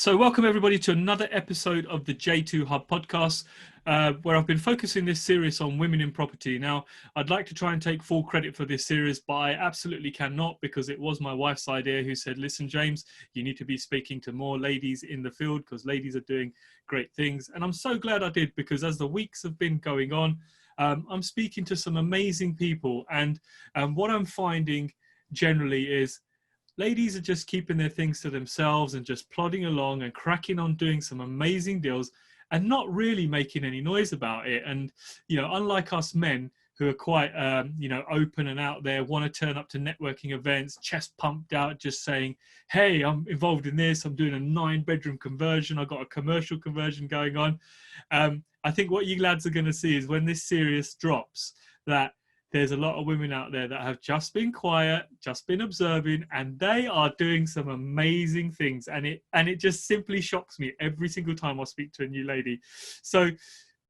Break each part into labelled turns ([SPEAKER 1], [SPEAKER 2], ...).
[SPEAKER 1] So welcome everybody to another episode of the J2 Hub podcast, where I've been focusing this series on women in property. Now, I'd like to try and take full credit for this series, but I absolutely cannot, because it was my wife's idea who said, listen, James, you need to be speaking to more ladies in the field because ladies are doing great things. And I'm so glad I did, because as the weeks have been going on, I'm speaking to some amazing people. And what I'm finding generally is ladies are just keeping their things to themselves and just plodding along and cracking on doing some amazing deals and not really making any noise about it. And, you know, unlike us men who are quite, open and out there, want to turn up to networking events, chest pumped out, just saying, hey, I'm involved in this. I'm doing a 9-bedroom conversion. I've got a commercial conversion going on. I think what you lads are going to see is when this series drops, that there's a lot of women out there that have just been quiet, just been observing, and they are doing some amazing things. And it just simply shocks me every single time I speak to a new lady. So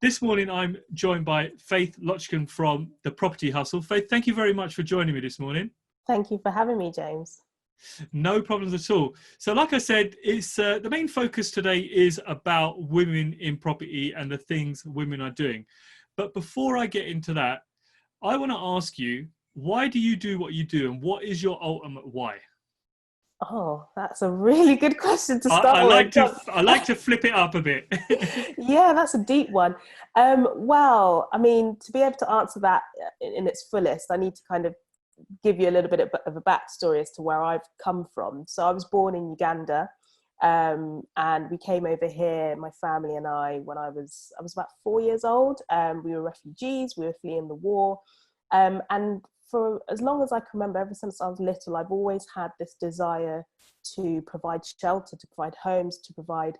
[SPEAKER 1] this morning, I'm joined by 𝗬𝗂𝗧𝘂𝗧𝗂𝗍 from The Property Hustle. Faith, thank you very much for joining me this morning.
[SPEAKER 2] Thank you for having me, James.
[SPEAKER 1] No problems at all. So like I said, it's the main focus today is about women in property and the things women are doing. But before I get into that, I want to ask you, why do you do what you do, and what is your ultimate why?
[SPEAKER 2] Oh, that's a really good question to start
[SPEAKER 1] with. I like to flip it up a bit.
[SPEAKER 2] Yeah, that's a deep one. Well, I mean, to be able to answer that in its fullest, I need to kind of give you a little bit of a backstory as to where I've come from. So I was born in Uganda, and we came over here, my family and I, when I was about 4 years old. We were refugees, we were fleeing the war. And for as long as I can remember, ever since I was little, I've always had this desire to provide shelter, to provide homes, to provide,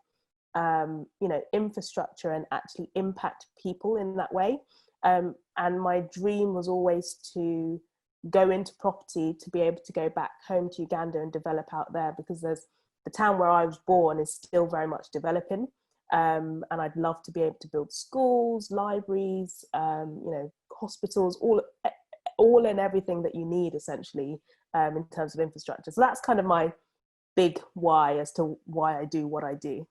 [SPEAKER 2] infrastructure and actually impact people in that way. And my dream was always to go into property, to be able to go back home to Uganda and develop out there, because the town where I was born is still very much developing. And I'd love to be able to build schools, libraries, hospitals, all and everything that you need, essentially, in terms of infrastructure. So that's kind of my big why as to why I do what I do.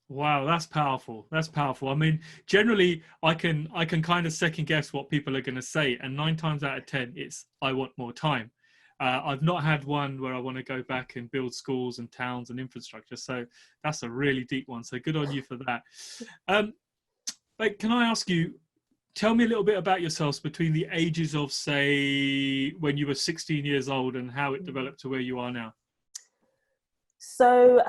[SPEAKER 1] Wow, that's powerful. That's powerful. I mean, generally, I can kind of second guess what people are going to say, and 9 times out of 10, it's I want more time. I've not had one where I want to go back and build schools and towns and infrastructure. So that's a really deep one. So good on you for that. But can I ask you, tell me a little bit about yourselves between the ages of, say, when you were 16 years old and how it developed to where you are now.
[SPEAKER 2] So,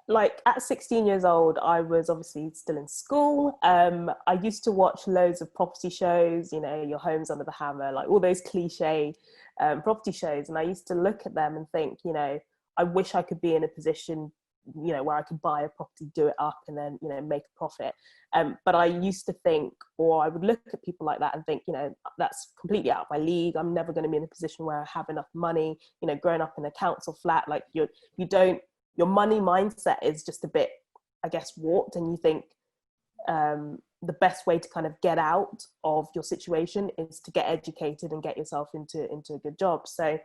[SPEAKER 2] like, at 16 years old, I was obviously still in school. I used to watch loads of property shows, you know, Your Home's Under the Hammer, like all those cliche property shows. And I used to look at them and think, you know, I wish I could be in a position, you know, where I could buy a property, do it up, and then, you know, make a profit. But I used to think, or I would look at people like that and think, you know, that's completely out of my league. I'm never going to be in a position where I have enough money. You know, growing up in a council flat, like your money mindset is just a bit, I guess, warped, and you think the best way to kind of get out of your situation is to get educated and get yourself into a good job. So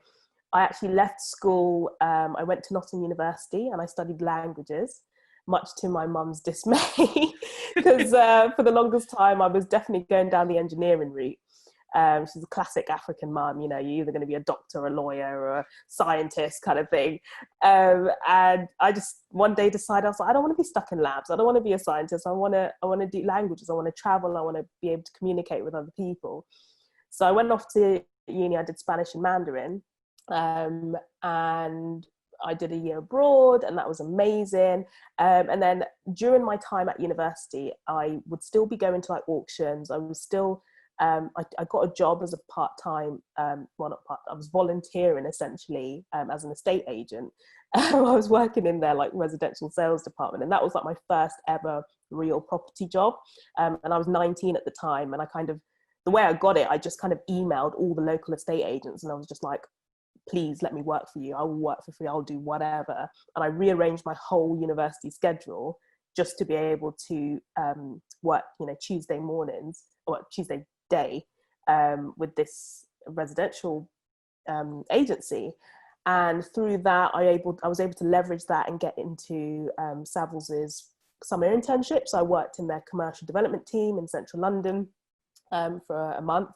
[SPEAKER 2] I actually left school. I went to Nottingham University and I studied languages, much to my mum's dismay, because for the longest time I was definitely going down the engineering route. She's a classic African mum, you know, you're either going to be a doctor, a lawyer, or a scientist kind of thing. And I just one day decided, I was like, I don't want to be stuck in labs. I don't want to be a scientist. I want to do languages. I want to travel. I want to be able to communicate with other people. So I went off to uni. I did Spanish and Mandarin. And I did a year abroad, and that was amazing. And then during my time at university, I would still be going to like auctions. I was still, I got a job as a part-time, I was volunteering essentially as an estate agent. I was working in their like residential sales department, and that was like my first ever real property job. And I was 19 at the time, and the way I got it, I just kind of emailed all the local estate agents, and I was just like, please let me work for you. I will work for free. I'll do whatever. And I rearranged my whole university schedule just to be able to work, you know, Tuesday mornings or Tuesday day with this residential agency. And through that, I was able to leverage that and get into Savills' summer internship. So I worked in their commercial development team in central London for a month.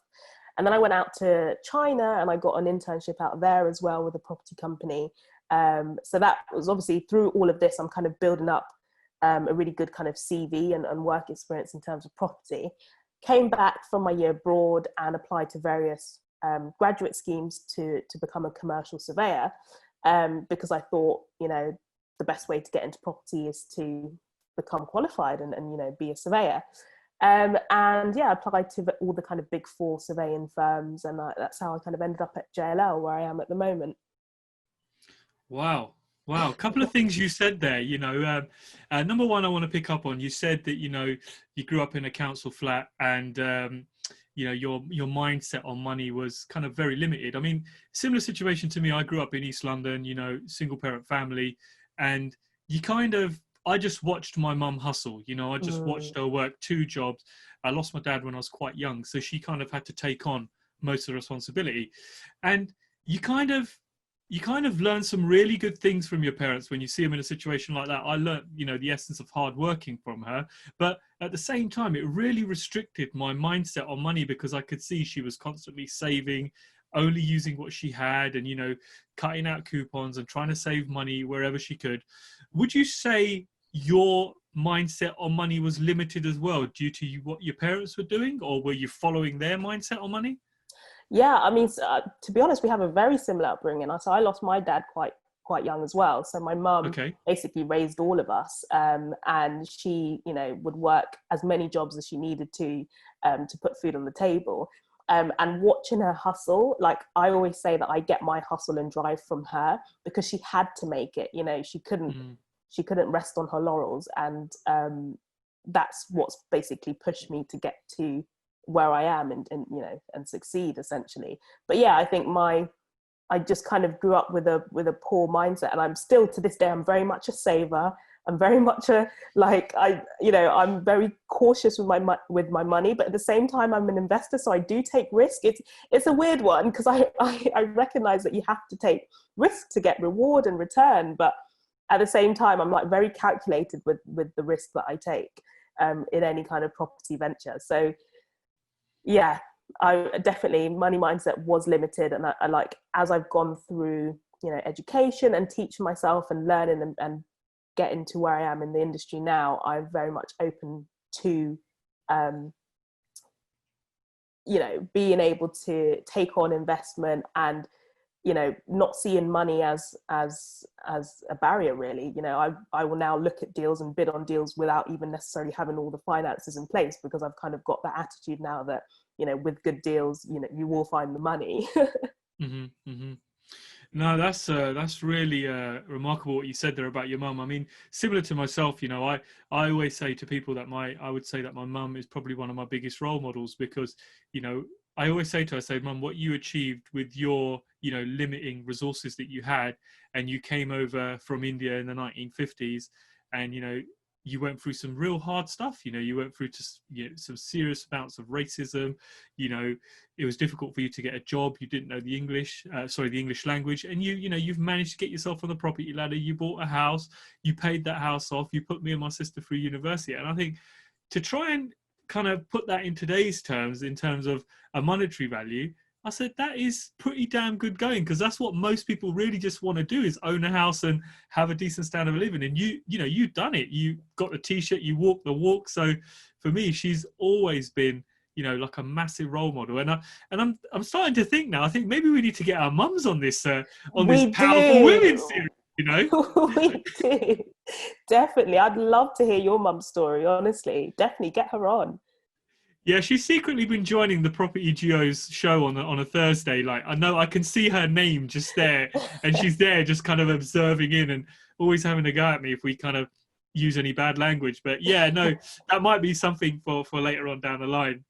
[SPEAKER 2] And then I went out to China and I got an internship out there as well with a property company. So that was obviously through all of this, I'm kind of building up a really good kind of CV and work experience in terms of property. Came back from my year abroad and applied to various graduate schemes to become a commercial surveyor, because I thought, the best way to get into property is to become qualified and be a surveyor. And yeah, I applied to all the kind of big four surveying firms, and that's how I kind of ended up at JLL, where I am at the moment.
[SPEAKER 1] Wow. A couple of things you said there, number one, I want to pick up on, you said that, you grew up in a council flat and, your mindset on money was kind of very limited. I mean, similar situation to me. I grew up in East London, single parent family, and I just watched my mum hustle. I just watched her work 2 jobs. I lost my dad when I was quite young, so she kind of had to take on most of the responsibility. And you kind of learn some really good things from your parents when you see them in a situation like that. I learned, the essence of hard working from her, but at the same time, it really restricted my mindset on money, because I could see she was constantly saving, only using what she had, and, cutting out coupons and trying to save money wherever she could. Would you say your mindset on money was limited as well due to what your parents were doing, or were you following their mindset on money?
[SPEAKER 2] Yeah, I mean, to be honest, we have a very similar upbringing. So I lost my dad quite young as well. So my mum basically raised all of us, and she, would work as many jobs as she needed to put food on the table. And watching her hustle, like I always say that I get my hustle and drive from her, because she had to make it. She couldn't rest on her laurels, and that's what's basically pushed me to get to where I am and succeed, essentially. But yeah, I think I just kind of grew up with a poor mindset, and I'm still to this day, I'm very much a saver. I'm very much I'm very cautious with my money, but at the same time, I'm an investor, so I do take risk. It's a weird one, because I recognize that you have to take risk to get reward and return, but at the same time, I'm like very calculated with the risk that I take in any kind of property venture. So yeah, I definitely, money mindset was limited, and I like, as I've gone through education and teaching myself and learning and getting to where I am in the industry now, I'm very much open to being able to take on investment and not seeing money as a barrier, really. I will now look at deals and bid on deals without even necessarily having all the finances in place, because I've kind of got that attitude now that with good deals you will find the money.
[SPEAKER 1] No, that's really remarkable what you said there about your mum. I mean, similar to myself, I always say to people that I would say that my mum is probably one of my biggest role models, because I always say to her, I say, Mum, what you achieved with your, limiting resources that you had, and you came over from India in the 1950s, and, you went through some real hard stuff. You went through just some serious amounts of racism. It was difficult for you to get a job. You didn't know the English language, and you've managed to get yourself on the property ladder. You bought a house, you paid that house off, you put me and my sister through university. And I think to try and kind of put that in today's terms, in terms of a monetary value, I said that is pretty damn good going, because that's what most people really just want to do, is own a house and have a decent standard of living. And you've done it. You got the t-shirt, you walk the walk. So for me, she's always been like a massive role model. And I'm starting to think now, I think maybe we need to get our mums on this powerful women series.
[SPEAKER 2] We do, definitely. I'd love to hear your mum's story, honestly. Definitely get her on.
[SPEAKER 1] Yeah, she's secretly been joining the Property Duos show on a Thursday. Like, I know I can see her name just there, and she's there just kind of observing in and always having a go at me if we kind of use any bad language. But yeah, no, that might be something for later on down the line.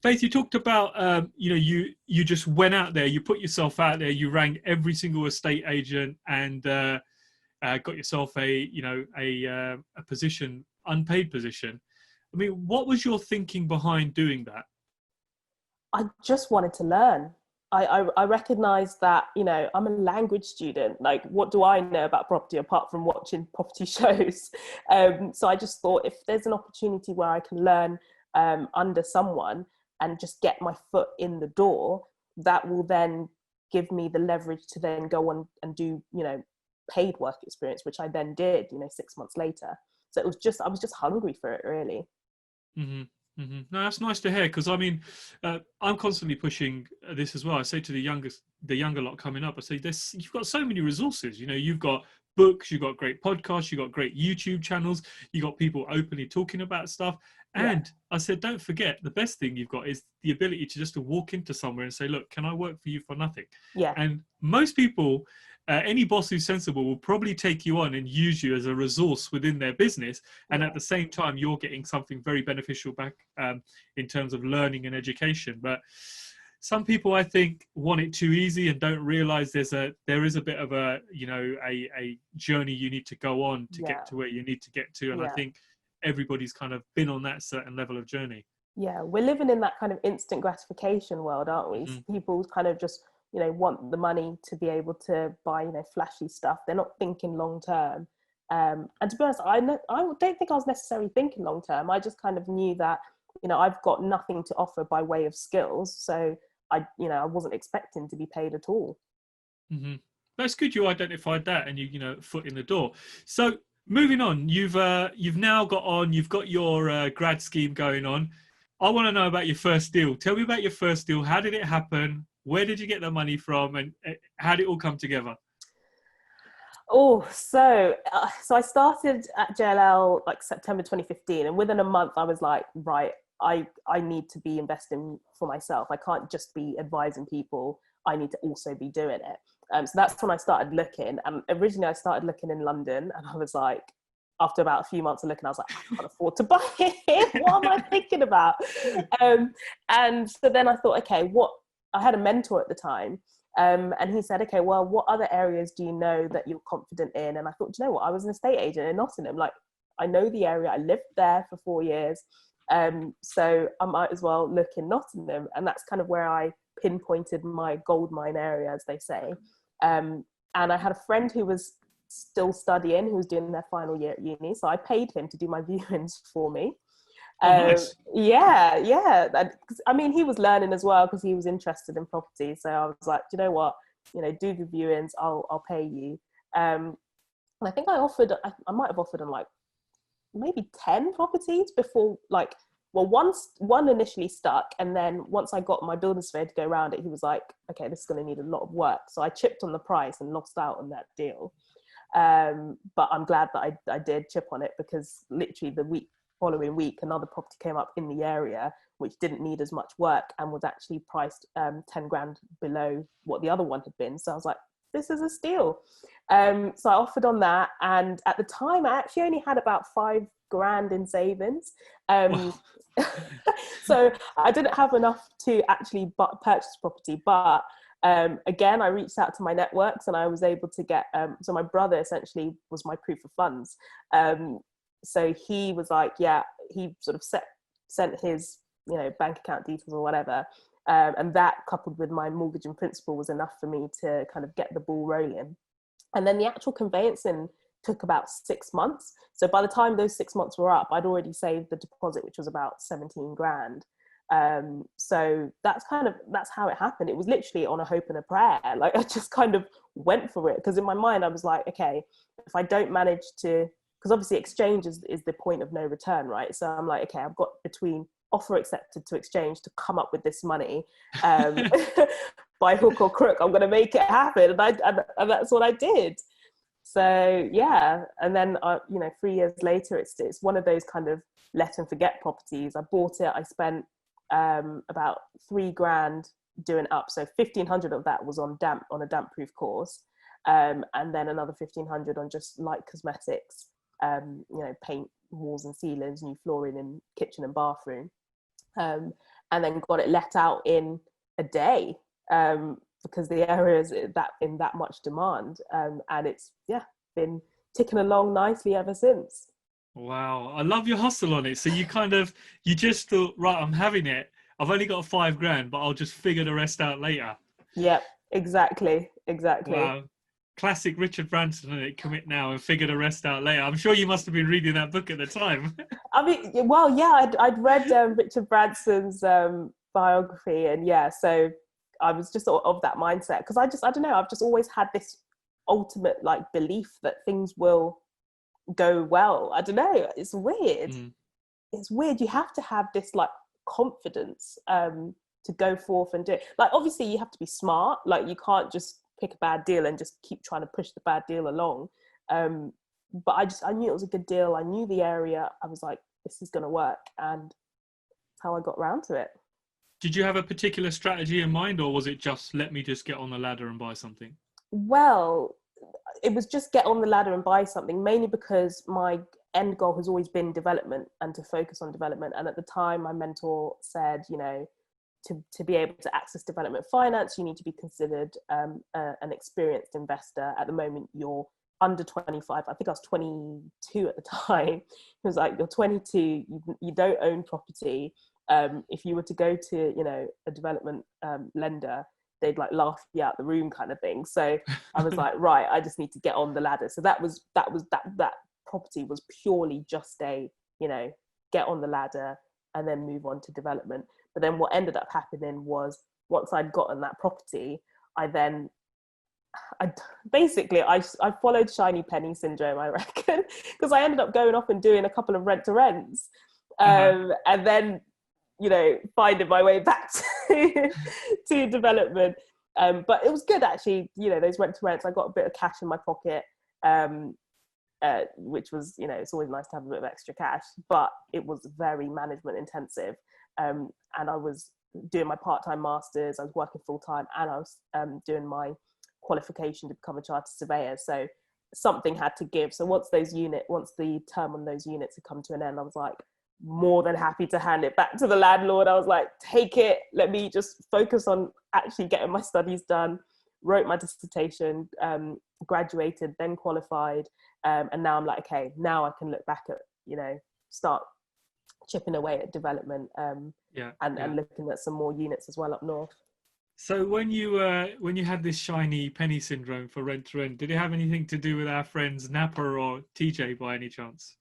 [SPEAKER 1] Faith, you talked about you just went out there, you put yourself out there, you rang every single estate agent and got yourself a position, unpaid position. I mean, what was your thinking behind doing that?
[SPEAKER 2] I just wanted to learn. I recognized that, you know, I'm a language student. Like, what do I know about property apart from watching property shows? So I just thought, if there's an opportunity where I can learn under someone and just get my foot in the door, that will then give me the leverage to then go on and do, you know, paid work experience, which I then did, you know, 6 months later. So it was just, I was just hungry for it, really.
[SPEAKER 1] Mm-hmm. Mm-hmm. No, that's nice to hear, because I mean, I'm constantly pushing this as well. I say to the younger lot coming up, I say, you've got so many resources. You know, you've got books, you've got great podcasts, you've got great YouTube channels, you've got people openly talking about stuff. And I said, don't forget, the best thing you've got is the ability to just to walk into somewhere and say, look, can I work for you for nothing?
[SPEAKER 2] Yeah.
[SPEAKER 1] And most people, any boss who's sensible will probably take you on and use you as a resource within their business. And at the same time, you're getting something very beneficial back in terms of learning and education. But some people, I think, want it too easy and don't realize there is a bit of a, you know, a journey you need to go on to get to where you need to get to. And I think everybody's kind of been on that certain level of journey.
[SPEAKER 2] Yeah, we're living in that kind of instant gratification world, aren't we? Mm-hmm. People kind of just, you know, want the money to be able to buy, you know, flashy stuff. They're not thinking long term. And to be honest, I don't think I was necessarily thinking long term. I just kind of knew that, you know, I've got nothing to offer by way of skills. So I wasn't expecting to be paid at all.
[SPEAKER 1] Mm-hmm. That's good you identified that and you know, foot in the door. So moving on, you've now you've got your grad scheme going on. I want to know about your first deal. Tell me about your first deal. How did it happen? Where did you get the money from, and how did it all come together?
[SPEAKER 2] Oh, so I started at JLL like September 2015, and within a month I was like, right, I need to be investing for myself. I can't just be advising people. I need to also be doing it. So that's when I started looking. And originally I started looking in London, and I was like, after about a few months of looking, I was like, I can't afford to buy it. What am I thinking about? And so then I thought, okay, I had a mentor at the time. And he said, okay, well, what other areas do you know that you're confident in? And I thought, you know what? I was an estate agent in Nottingham. Like, I know the area. I lived there for 4 years. So I might as well look in Nottingham. And that's kind of where I pinpointed my gold mine area, as they say. And I had a friend who was still studying, who was doing their final year at uni. So I paid him to do my viewings for me.
[SPEAKER 1] Nice.
[SPEAKER 2] Yeah. I mean, he was learning as well because he was interested in property. So I was like, you know what, you know, do the viewings, I'll pay you. And I think I might have offered him like maybe 10 properties before, like, well, one initially stuck, and then once I got my building surveyor to go around it, he was like, okay, this is going to need a lot of work. So I chipped on the price and lost out on that deal. But I'm glad that I did chip on it, because literally the following week another property came up in the area which didn't need as much work and was actually priced 10 grand below what the other one had been. So I was like, this is a steal. So I offered on that, and at the time I actually only had about 5 grand in savings. So I didn't have enough to actually purchase property, but again, I reached out to my networks, and I was able to get, so my brother essentially was my proof of funds. So he was like, yeah, he sort of sent his, you know, bank account details or whatever. And that, coupled with my mortgage in principle, was enough for me to kind of get the ball rolling. And then the actual conveyancing took about 6 months. So by the time those 6 months were up, I'd already saved the deposit, which was about 17 grand. So that's how it happened. It was literally on a hope and a prayer. Like, I just kind of went for it, because in my mind I was like, okay, if I don't manage to, because obviously exchange is the point of no return, right? So I'm like, okay, I've got between offer accepted to exchange to come up with this money, by hook or crook, I'm going to make it happen. And that's what I did. So yeah, and then 3 years later, it's one of those kind of let and forget properties. I bought it. I spent about 3 grand doing up. So 1,500 of that was on a damp proof course, and then another 1,500 on just light cosmetics, paint walls and ceilings, new flooring in kitchen and bathroom, and then got it let out in a day, because the area is in that much demand, and it's been ticking along nicely ever since.
[SPEAKER 1] Wow, I love your hustle on it. So you just thought, right, I'm having it. I've only got 5 grand, but I'll just figure the rest out later.
[SPEAKER 2] Yep, exactly.
[SPEAKER 1] Wow. Classic Richard Branson, isn't it? Commit now and figure the rest out later. I'm sure you must have been reading that book at the time.
[SPEAKER 2] I mean, well, yeah, I'd read Richard Branson's biography, and yeah, so I was just sort of that mindset, because I don't know, I've just always had this ultimate like belief that things will go well. I don't know, it's weird. It's weird. You have to have this like confidence to go forth and do it. Like, obviously you have to be smart, like you can't just pick a bad deal and just keep trying to push the bad deal along. But I knew it was a good deal. I knew the area. I was like, this is going to work. And that's how I got around to it.
[SPEAKER 1] Did you have a particular strategy in mind, or was it just, let me just get on the ladder and buy something?
[SPEAKER 2] Well, it was just get on the ladder and buy something, mainly because my end goal has always been development and to focus on development. And at the time, my mentor said, you know, to be able to access development finance, you need to be considered an experienced investor. At the moment, you're under 25. I think I was 22 at the time. He was like, you're 22, you don't own property. If you were to go to, you know, a development lender, they'd like laugh you out the room kind of thing. So I was like, right, I just need to get on the ladder. So that property was purely just a, you know, get on the ladder and then move on to development. But then what ended up happening was, once I'd gotten that property, I followed shiny penny syndrome, I reckon, because I ended up going off and doing a couple of rent to rents, and then, you know, finding my way back to development. But it was good, actually. You know, those rent to rents, I got a bit of cash in my pocket, which was, you know, it's always nice to have a bit of extra cash, but it was very management intensive. And I was doing my part-time masters, I was working full-time, and I was doing my qualification to become a chartered surveyor. So something had to give. So once the term on those units had come to an end, I was like more than happy to hand it back to the landlord. I was like, take it, let me just focus on actually getting my studies done. Wrote my dissertation, graduated, then qualified, and now I'm like, okay, now I can look back at, you know, start chipping away at development, and looking at some more units as well up north.
[SPEAKER 1] So when you had this shiny penny syndrome for rent to rent, did it have anything to do with our friends Napper or TJ by any chance?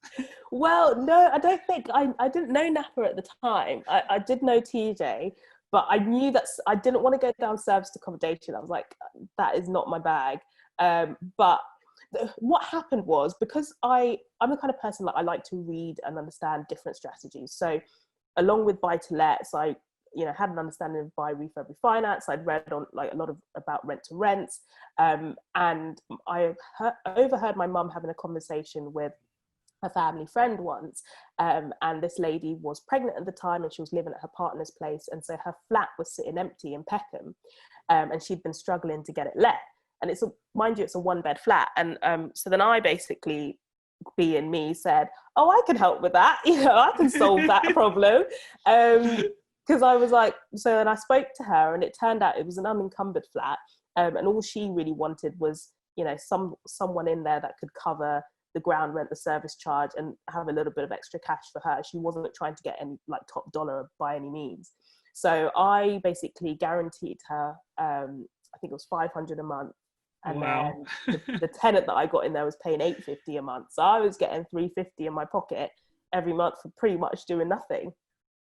[SPEAKER 2] Well, no, I don't think. I didn't know Napper at the time. I did know TJ, but I knew that I didn't want to go down serviced accommodation. I was like, that is not my bag. But what happened was, because I'm the kind of person that I like to read and understand different strategies. So along with buy to lets, I, you know, had an understanding of buy, refurb, refinance. I'd read on like a lot about rent to rents, and I overheard my mum having a conversation with a family friend once, and this lady was pregnant at the time, and she was living at her partner's place, and so her flat was sitting empty in Peckham, and she'd been struggling to get it let. And it's a 1-bed flat, and so then I basically, being me, said, oh, I can help with that, you know, I can solve that problem. Because I was like, so then I spoke to her, and it turned out it was an unencumbered flat, and all she really wanted was, you know, someone in there that could cover the ground rent, the service charge, and have a little bit of extra cash for her. She wasn't trying to get any like top dollar by any means. So I basically guaranteed her, I think it was $500 a month. And
[SPEAKER 1] wow.
[SPEAKER 2] Then the tenant that I got in there was paying $850 a month. So I was getting $350 in my pocket every month for pretty much doing nothing.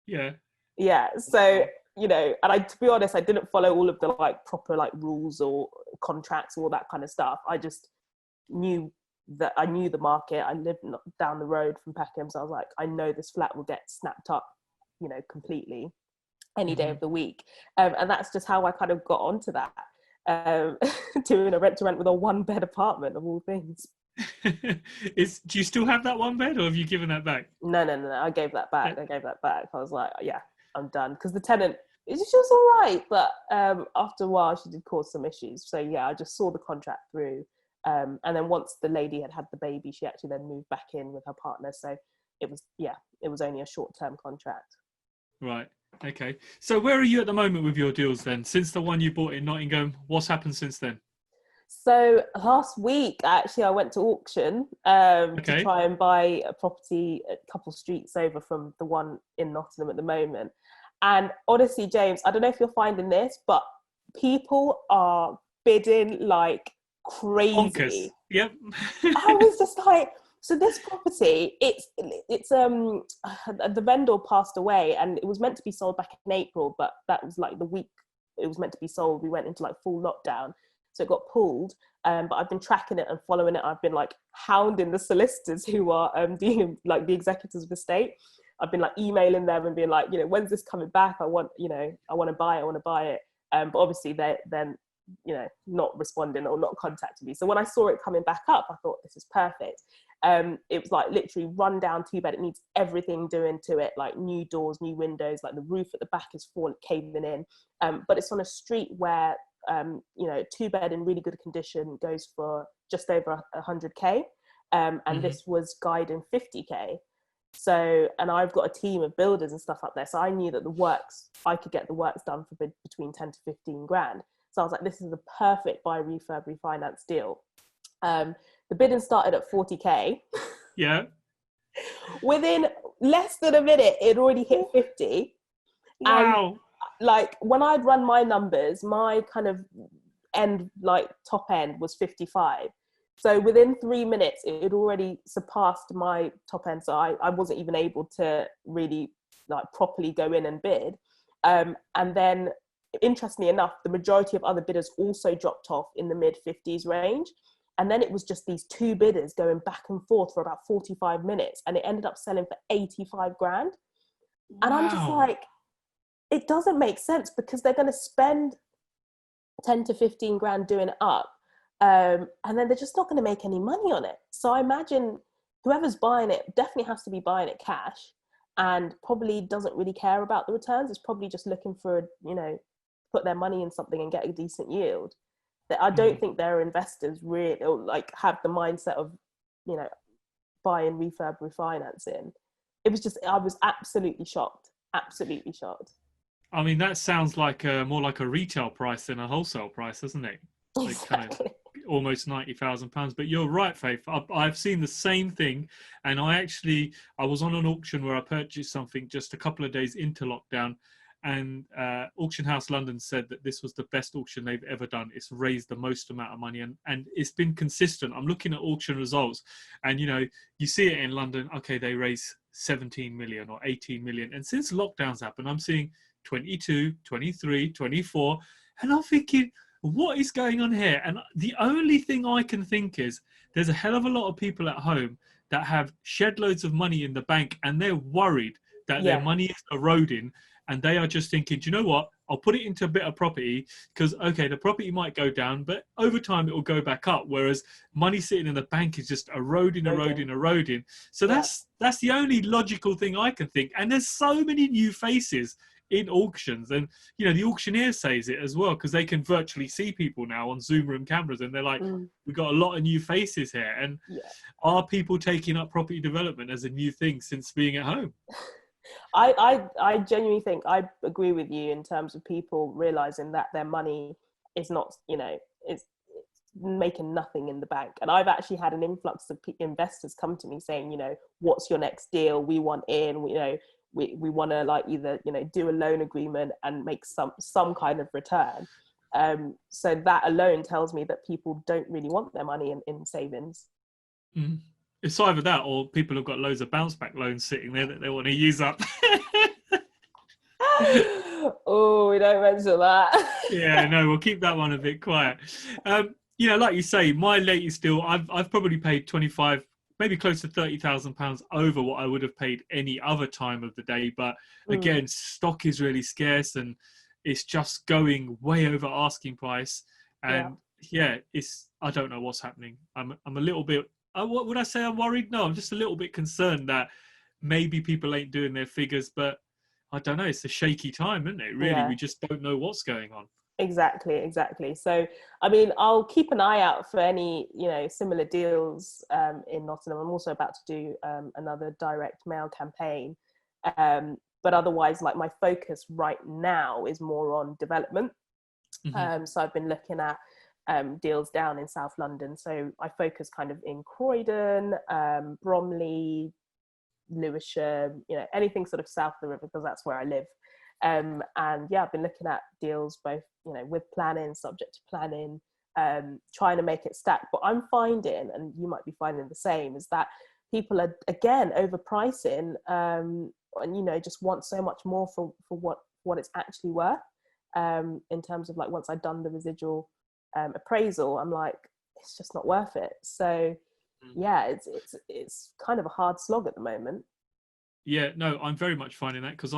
[SPEAKER 1] Yeah.
[SPEAKER 2] Yeah. So, you know, and to be honest, I didn't follow all of the like proper like rules or contracts or all that kind of stuff. I just knew that I knew the market. I lived down the road from Peckham. So I was like, I know this flat will get snapped up, you know, completely any day of the week. And that's just how I kind of got onto that. Doing a rent to rent with a 1-bed apartment of all things.
[SPEAKER 1] Do you still have that 1 bed, or have you given that back?
[SPEAKER 2] No, I gave that back. I was like, yeah, I'm done, because the tenant, she was all right, but after a while she did cause some issues. So yeah, I just saw the contract through, and then once the lady had the baby, she actually then moved back in with her partner. So it was only a short-term contract.
[SPEAKER 1] Right. Okay. So where are you at the moment with your deals then? Since the one you bought in Nottingham, what's happened since then?
[SPEAKER 2] So last week, actually, I went to auction to try and buy a property a couple streets over from the one in Nottingham at the moment. And honestly, James, I don't know if you're finding this, but people are bidding like crazy.
[SPEAKER 1] Bonkers. Yep.
[SPEAKER 2] I was just like, so this property, it's the vendor passed away, and it was meant to be sold back in April, but that was like the week it was meant to be sold, we went into like full lockdown, so it got pulled. But I've been tracking it and following it. I've been like hounding the solicitors who are dealing, like the executors of the estate. I've been like emailing them and being like, you know, when's this coming back? I want to buy it. But obviously they're then, you know, not responding or not contacting me. So when I saw it coming back up, I thought, this is perfect. It was like literally run down 2-bed. It needs everything doing to it, like new doors, new windows, like the roof at the back is caving in. But it's on a street where, you know, 2-bed in really good condition goes for just over 100k. And this was guiding 50k. So, and I've got a team of builders and stuff up there. So I knew that I could get the works done for between 10 to 15 grand. So I was like, this is the perfect buy, refurb, refinance deal. The bidding started at 40k.
[SPEAKER 1] Yeah.
[SPEAKER 2] Within less than a minute, it already hit 50.
[SPEAKER 1] Wow.
[SPEAKER 2] And like when I'd run my numbers, my kind of top end was 55. So within 3 minutes, it had already surpassed my top end. So I wasn't even able to really like properly go in and bid. And then interestingly enough, the majority of other bidders also dropped off in the mid 50s range. And then it was just these 2 bidders going back and forth for about 45 minutes. And it ended up selling for 85 grand. Wow. And I'm just like, it doesn't make sense, because they're going to spend 10 to 15 grand doing it up. And then they're just not going to make any money on it. So I imagine whoever's buying it definitely has to be buying it cash, and probably doesn't really care about the returns. It's probably just looking for, you know, put their money in something and get a decent yield. That I don't think their investors really like have the mindset of, you know, buying, refurb, refinancing. It was just, I was absolutely shocked.
[SPEAKER 1] I mean, that sounds like more like a retail price than a wholesale price, doesn't it? Like
[SPEAKER 2] Exactly.
[SPEAKER 1] kind of almost £90,000. But you're right, Faith. I've seen the same thing, and I was on an auction where I purchased something just a couple of days into lockdown, and Auction House London said that this was the best auction they've ever done. It's raised the most amount of money, and it's been consistent. I'm looking at auction results, and you know, you see it in London. Okay, they raise 17 million or 18 million, and since lockdowns happened, I'm seeing 22, 23, 24, and I'm thinking, what is going on here? And the only thing I can think is there's a hell of a lot of people at home that have shed loads of money in the bank, and they're worried that their money is eroding, and they are just thinking, do you know what? I'll put it into a bit of property, because, okay, the property might go down, but over time it will go back up, whereas money sitting in the bank is just eroding. So that's the only logical thing I can think. And there's so many new faces in auctions, and you know, the auctioneer says it as well, because they can virtually see people now on Zoom room cameras, and they're like, we've got a lot of new faces here. And are people taking up property development as a new thing since being at home?
[SPEAKER 2] I genuinely think I agree with you in terms of people realizing that their money is not, you know, it's making nothing in the bank. And I've actually had an influx of investors come to me saying, you know, what's your next deal? We want in, you know, we want to like either, you know, do a loan agreement and make some kind of return. So that alone tells me that people don't really want their money in savings.
[SPEAKER 1] It's either that, or people have got loads of bounce back loans sitting there that they want to use up.
[SPEAKER 2] Oh, we don't mention that.
[SPEAKER 1] Yeah, no, we'll keep that one a bit quiet. You know, like you say, my latest deal, I've probably paid 25, maybe close to £30,000 over what I would have paid any other time of the day. But again, stock is really scarce, and it's just going way over asking price. And I don't know what's happening. I'm a little bit, what would I say? I'm worried? No, I'm just a little bit concerned that maybe people ain't doing their figures, but I don't know. It's a shaky time, isn't it? Really, we just don't know what's going on.
[SPEAKER 2] Exactly. So, I mean, I'll keep an eye out for any, you know, similar deals in Nottingham. I'm also about to do another direct mail campaign. But otherwise, like, my focus right now is more on development. So I've been looking at deals down in South London. So I focus kind of in Croydon, Bromley, Lewisham, you know, anything sort of south of the river, because that's where I live. And yeah, I've been looking at deals both, you know, with planning, subject to planning, trying to make it stack. But I'm finding, and you might be finding the same, is that people are again overpricing, and you know, just want so much more for what it's actually worth. In terms of like, once I've done the residual appraisal, I'm like, it's just not worth it. So yeah, it's kind of a hard slog at the moment.
[SPEAKER 1] Yeah, no, I'm very much finding that, because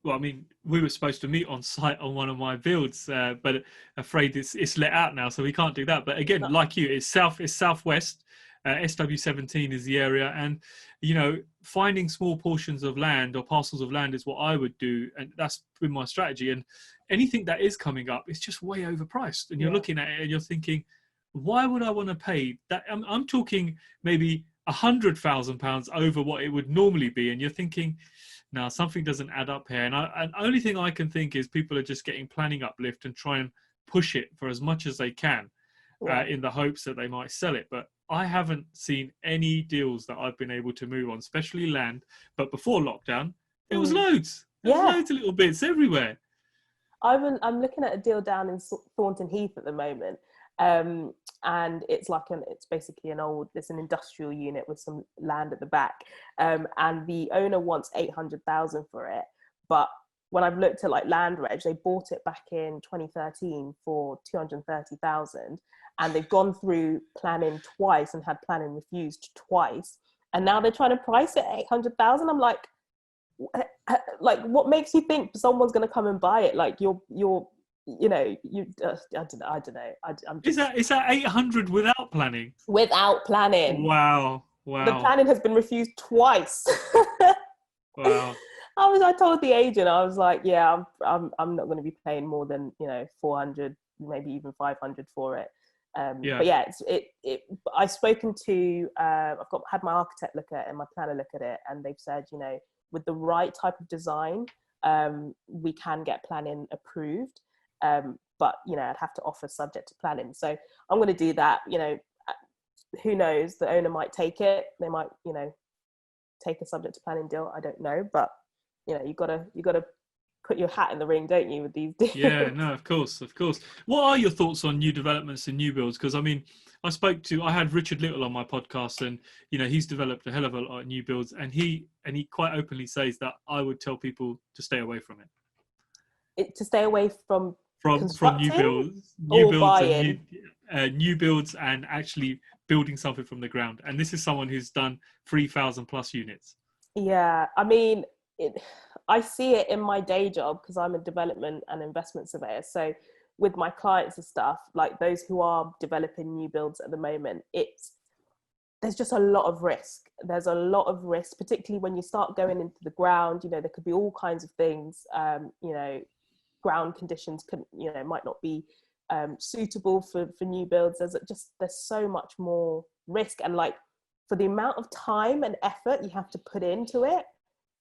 [SPEAKER 1] well, I mean, we were supposed to meet on site on one of my builds, but afraid it's let out now, so we can't do that. But again, like you, it's southwest. SW17 is the area, and you know, finding small portions of land or parcels of land is what I would do, and that's been my strategy. And anything that is coming up, it's just way overpriced, and you're looking at it and you're thinking, why would I want to pay that? I'm talking maybe £100,000 over what it would normally be, and you're thinking, no, something doesn't add up here. And the only thing I can think is people are just getting planning uplift and try and push it for as much as they can, in the hopes that they might sell it. But I haven't seen any deals that I've been able to move on, especially land. But before lockdown, there was loads. There was loads of little bits everywhere.
[SPEAKER 2] I'm looking at a deal down in Thornton Heath at the moment. And it's like it's basically it's an industrial unit with some land at the back. And the owner wants 800,000 for it. But when I've looked at like land reg, they bought it back in 2013 for 230,000. And they've gone through planning twice and had planning refused twice. And now they're trying to price it at 800,000. I'm like, what makes you think someone's going to come and buy it? Like you're you know, I don't know. I'm just...
[SPEAKER 1] Is that 800 without planning?
[SPEAKER 2] Without planning.
[SPEAKER 1] Wow.
[SPEAKER 2] The planning has been refused twice.
[SPEAKER 1] Wow.
[SPEAKER 2] I told the agent, I was like, yeah, I'm not going to be paying more than, you know, 400, maybe even 500 for it. But yeah, I've spoken to, had my architect look at it and my planner look at it, and they've said, you know, with the right type of design, we can get planning approved. But you know, I'd have to offer subject to planning. So I'm going to do that. You know, who knows? The owner might take it. They might, you know, take a subject to planning deal. I don't know, but you know, you gotta put your hat in the ring, don't you, with these deals?
[SPEAKER 1] Yeah, no, of course. What are your thoughts on new developments and new builds? Because I mean, I had Richard Little on my podcast, and you know, he's developed a hell of a lot of new builds, and he quite openly says that I would tell people to stay away from it.
[SPEAKER 2] To stay away from
[SPEAKER 1] new builds and actually building something from the ground. And this is someone who's done 3,000 plus units.
[SPEAKER 2] Yeah, I mean, I see it in my day job because I'm a development and investment surveyor. So with my clients and stuff, like those who are developing new builds at the moment, there's just a lot of risk. There's a lot of risk, particularly when you start going into the ground. You know, there could be all kinds of things. You know, ground conditions might not be suitable for new builds. There's so much more risk, and like for the amount of time and effort you have to put into it,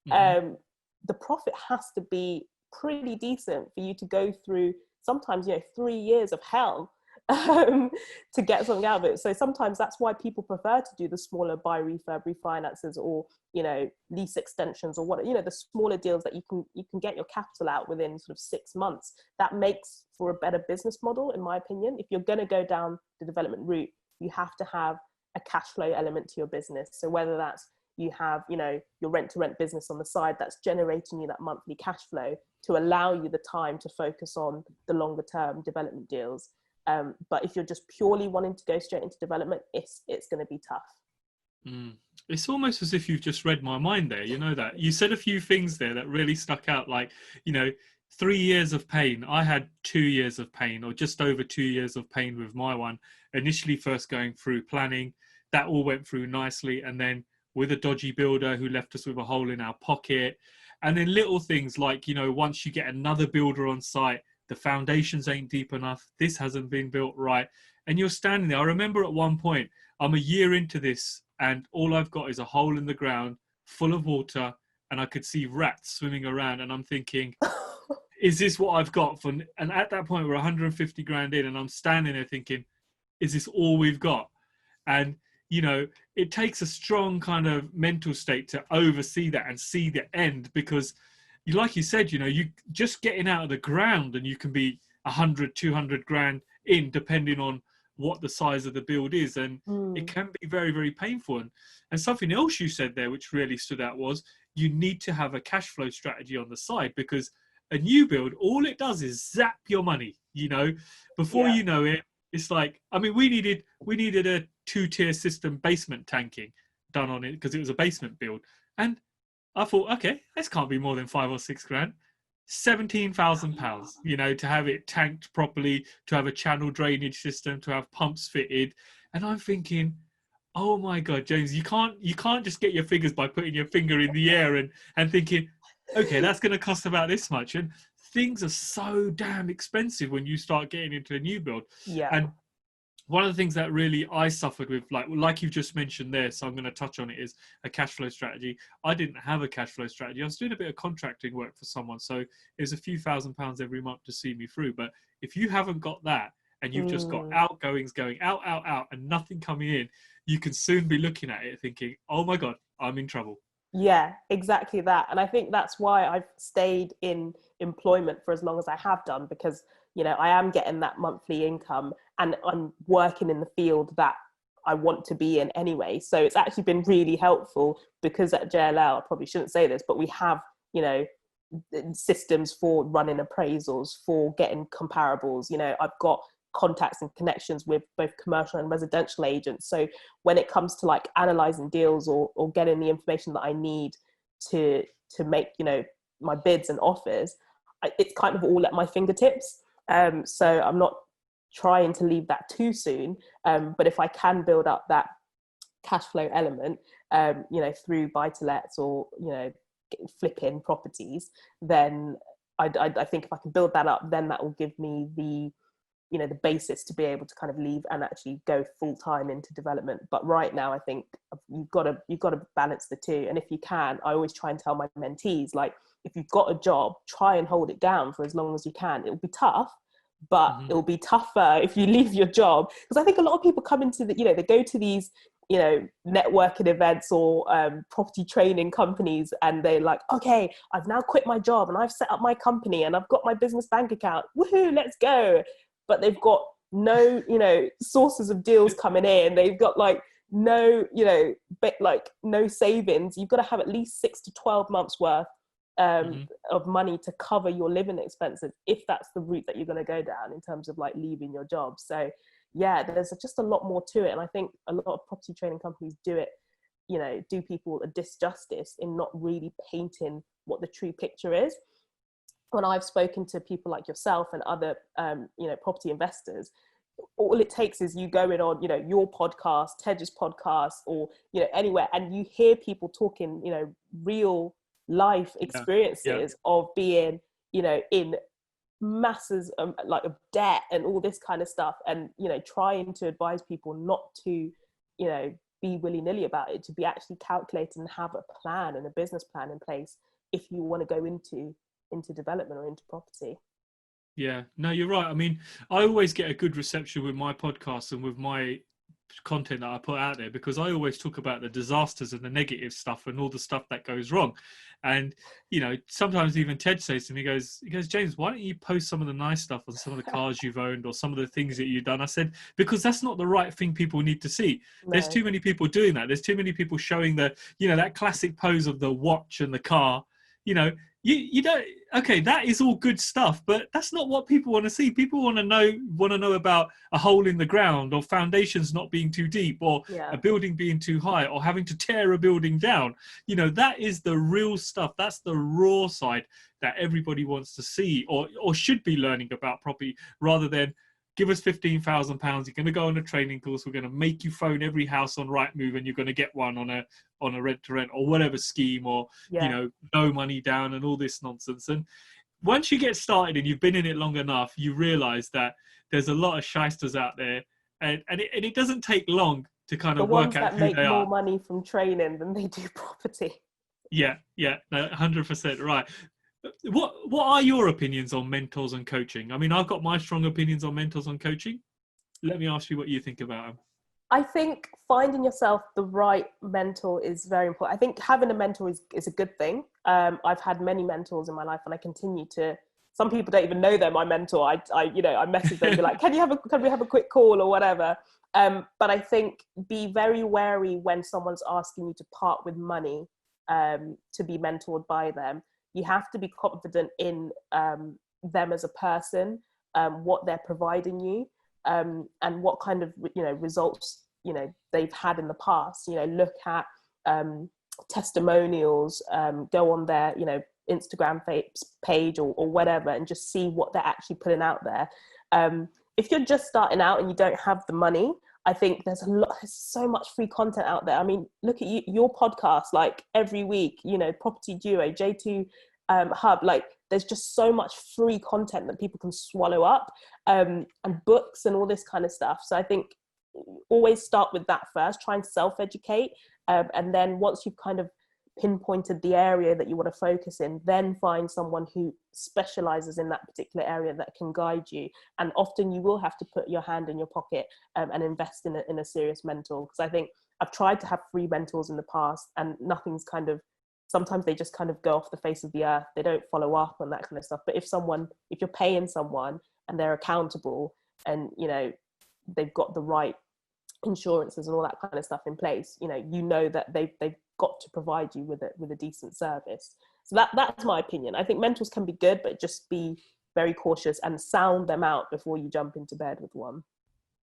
[SPEAKER 2] the profit has to be pretty decent for you to go through sometimes 3 years of hell to get something out of it. So sometimes that's why people prefer to do the smaller buy, refurb, refinances, or lease extensions, or the smaller deals that you can get your capital out within sort of 6 months. That makes for a better business model, in my opinion. If you're going to go down the development route, you have to have a cash flow element to your business. So whether that's you have your rent to rent business on the side that's generating you that monthly cash flow to allow you the time to focus on the longer term development deals. But if you're just purely wanting to go straight into development, it's going to be tough.
[SPEAKER 1] It's almost as if you've just read my mind there. You know that you said a few things there that really stuck out, like 3 years of pain. I had 2 years of pain, or just over 2 years of pain with my one. Initially first going through planning, that all went through nicely, and then with a dodgy builder who left us with a hole in our pocket. And then little things like, once you get another builder on site, the foundations ain't deep enough, this hasn't been built right, and you're standing there. I remember at one point, I'm a year into this, and all I've got is a hole in the ground full of water, and I could see rats swimming around, and I'm thinking, is this what I've got for? And at that point, we're 150 grand in, and I'm standing there thinking, is this all we've got? And it takes a strong kind of mental state to oversee that and see the end, because like you said, you know, you just getting out of the ground and you can be 100, 200 grand in, depending on what the size of the build is. And it can be very, very painful. And something else you said there, which really stood out, was you need to have a cash flow strategy on the side, because a new build, all it does is zap your money, you know, before you know it. It's like, I mean, we needed a 2-tier system basement tanking done on it because it was a basement build. And I thought, okay, this can't be more than 5 or 6 grand. £17,000, you know, to have it tanked properly, to have a channel drainage system, to have pumps fitted. And I'm thinking, oh my God, James, you can't just get your figures by putting your finger in the air and thinking, okay, that's going to cost about this much. And things are so damn expensive when you start getting into a new build.
[SPEAKER 2] Yeah.
[SPEAKER 1] And one of the things that really I suffered with, like you've just mentioned there, so I'm going to touch on it, is a cash flow strategy. I didn't have a cash flow strategy. I was doing a bit of contracting work for someone, so it was a few £1,000s every month to see me through. But if you haven't got that, and you've just got outgoings going out, and nothing coming in, you can soon be looking at it thinking, oh my God, I'm in trouble.
[SPEAKER 2] Yeah, exactly that. And I think that's why I've stayed in employment for as long as I have done, because, you know, I am getting that monthly income and I'm working in the field that I want to be in anyway. So it's actually been really helpful, because at JLL, I probably shouldn't say this, but we have, you know, systems for running appraisals, for getting comparables. You know, I've got contacts and connections with both commercial and residential agents. So when it comes to like analyzing deals or getting the information that I need to make, you know, my bids and offers, it's kind of all at my fingertips. So I'm not trying to leave that too soon. But if I can build up that cash flow element, you know, through buy-to-lets or, you know, flipping properties, then I think if I can build that up, then that will give me the, you know, the basis to be able to kind of leave and actually go full time into development. But right now, I think you've got to balance the two. And if you can, I always try and tell my mentees, like, if you've got a job, try and hold it down for as long as you can. It'll be tough, but it'll be tougher if you leave your job. Because I think a lot of people come into the, you know, they go to these, you know, networking events or property training companies, and they're like, okay, I've now quit my job and I've set up my company and I've got my business bank account. Woohoo, let's go. But they've got no, you know, sources of deals coming in. They've got like no, you know, like no savings. You've got to have at least 6 to 12 months worth of money to cover your living expenses, if that's the route that you're going to go down in terms of like leaving your job. So yeah, there's just a lot more to it. And I think a lot of property training companies do it, you know, do people a disjustice in not really painting what the true picture is. When I've spoken to people like yourself and other, you know, property investors, all it takes is you going on, you know, your podcast, 𝗤𝗏𝗄's podcast, or, you know, anywhere, and you hear people talking, you know, real life experiences of being, you know, in masses like of debt and all this kind of stuff, and, you know, trying to advise people not to, you know, be willy-nilly about it, to be actually calculated and have a plan and a business plan in place if you want to go into development or into property.
[SPEAKER 1] Yeah, no, you're right. I mean, I always get a good reception with my podcast and with my content that I put out there, because I always talk about the disasters and the negative stuff and all the stuff that goes wrong. And, you know, sometimes even Ted says to me, he goes, James, why don't you post some of the nice stuff on some of the cars you've owned or some of the things that you've done? I said, because that's not the right thing people need to see. No. There's too many people doing that. There's too many people showing the, you know, that classic pose of the watch and the car. You know, you don't, okay, that is all good stuff, but that's not what people want to see. People want to know about a hole in the ground, or foundations not being too deep, or a building being too high, or having to tear a building down. You know, that is the real stuff. That's the raw side that everybody wants to see, or should be learning about property, rather than give us £15,000. You're going to go on a training course. We're going to make you phone every house on Rightmove, and you're going to get one on a rent to rent or whatever scheme, or you know, no money down and all this nonsense. And once you get started and you've been in it long enough, you realise that there's a lot of shysters out there, and it doesn't take long to kind of work out who they are. The ones that make more
[SPEAKER 2] money from training than they do property.
[SPEAKER 1] Yeah, no, 100% right. What are your opinions on mentors and coaching? I mean, I've got my strong opinions on mentors and coaching. Let me ask you what you think about them.
[SPEAKER 2] I think finding yourself the right mentor is very important. I think having a mentor is a good thing. I've had many mentors in my life, and I continue to. Some people don't even know they're my mentor. I message them and be like, can we have a quick call or whatever. But I think be very wary when someone's asking you to part with money to be mentored by them. You have to be confident in them as a person, what they're providing you. And what kind of results they've had in the past. Look at testimonials, go on their Instagram page or whatever, and just see what they're actually putting out there. If you're just starting out and you don't have the money, I think there's so much free content out there. I mean, look at your podcast, like every week, Property Duo, J2 Hub, like there's just so much free content that people can swallow up, and books and all this kind of stuff. So I think always start with that first, try and self-educate, and then once you've kind of pinpointed the area that you want to focus in, then find someone who specializes in that particular area that can guide you. And often you will have to put your hand in your pocket and invest in a serious mentor, because I think I've tried to have free mentors in the past, and nothing's sometimes they just kind of go off the face of the earth. They don't follow up on that kind of stuff. But if you're paying someone and they're accountable, and they've got the right insurances and all that kind of stuff in place, that they've got to provide you with a decent service. So that's my opinion. I think mentors can be good, but just be very cautious and sound them out before you jump into bed with one.